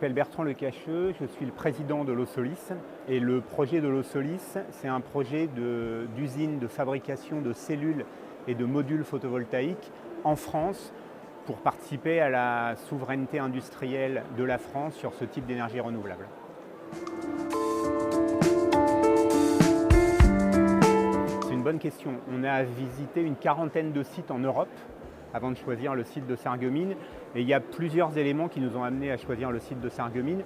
m'appelle Bertrand Lecacheux, je suis le président de l'Osolis. Et le projet de l'Osolis, c'est un projet d'usine de fabrication de cellules et de modules photovoltaïques en France pour participer à la souveraineté industrielle de la France sur ce type d'énergie renouvelable. C'est une bonne question. On a visité une quarantaine de sites en Europe avant de choisir le site de Sarreguemines. Et il y a plusieurs éléments qui nous ont amenés à choisir le site de Sarreguemines.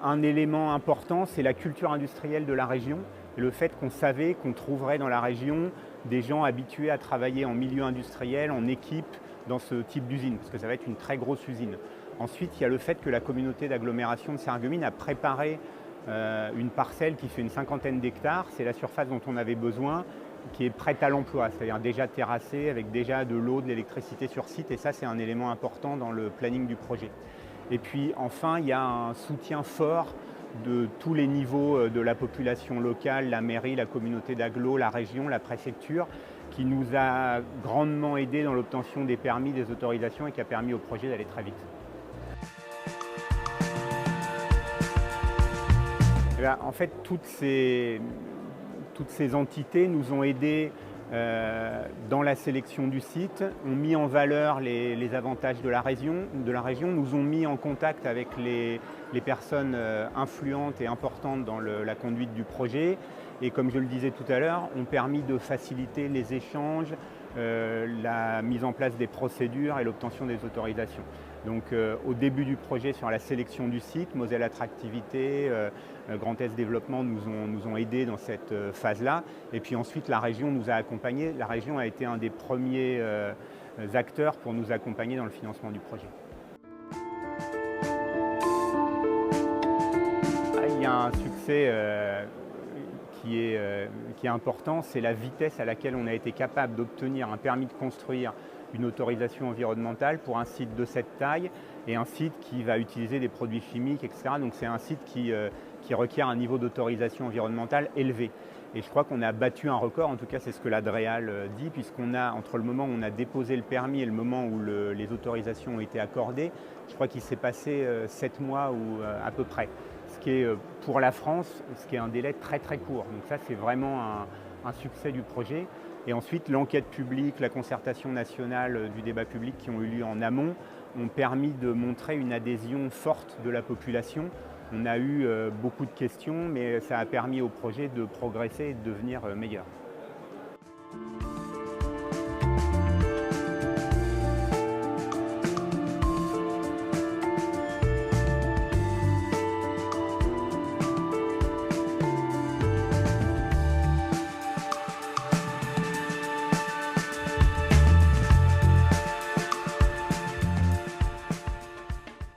Un élément important, c'est la culture industrielle de la région et le fait qu'on savait qu'on trouverait dans la région des gens habitués à travailler en milieu industriel, en équipe, dans ce type d'usine, parce que ça va être une très grosse usine. Ensuite, il y a le fait que la communauté d'agglomération de Sarreguemines a préparé une parcelle qui fait une 50aine d'hectares. C'est la surface dont on avait besoin, qui est prête à l'emploi, c'est-à-dire déjà terrassée, avec déjà de l'eau, de l'électricité sur site. Et ça, c'est un élément important dans le planning du projet. Et puis enfin, il y a un soutien fort de tous les niveaux de la population locale, la mairie, la communauté d'agglo, la région, la préfecture, qui nous a grandement aidés dans l'obtention des permis, des autorisations et qui a permis au projet d'aller très vite. Et bien, en fait, toutes ces entités nous ont aidés dans la sélection du site, ont mis en valeur les avantages de la région, nous ont mis en contact avec les personnes influentes et importantes dans la conduite du projet et, comme je le disais tout à l'heure, ont permis de faciliter les échanges, la mise en place des procédures et l'obtention des autorisations. Donc au début du projet, sur la sélection du site, Moselle Attractivité, Grand Est Développement nous ont aidés dans cette phase-là. Et puis ensuite, la région nous a accompagnés. La région a été un des premiers acteurs pour nous accompagner dans le financement du projet. Il y a un succès qui est important, c'est la vitesse à laquelle on a été capable d'obtenir un permis de construire, une autorisation environnementale pour un site de cette taille et un site qui va utiliser des produits chimiques, etc. Donc c'est un site qui requiert un niveau d'autorisation environnementale élevé. Et je crois qu'on a battu un record, en tout cas c'est ce que l'Adréal dit, puisqu'on a, entre le moment où on a déposé le permis et le moment où les autorisations ont été accordées, je crois qu'il s'est passé 7 mois ou à peu près. Ce qui est pour la France, ce qui est un délai très très court. Donc ça c'est vraiment un succès du projet. Et ensuite, l'enquête publique, la concertation nationale du débat public qui ont eu lieu en amont ont permis de montrer une adhésion forte de la population. On a eu beaucoup de questions, mais ça a permis au projet de progresser et de devenir meilleur.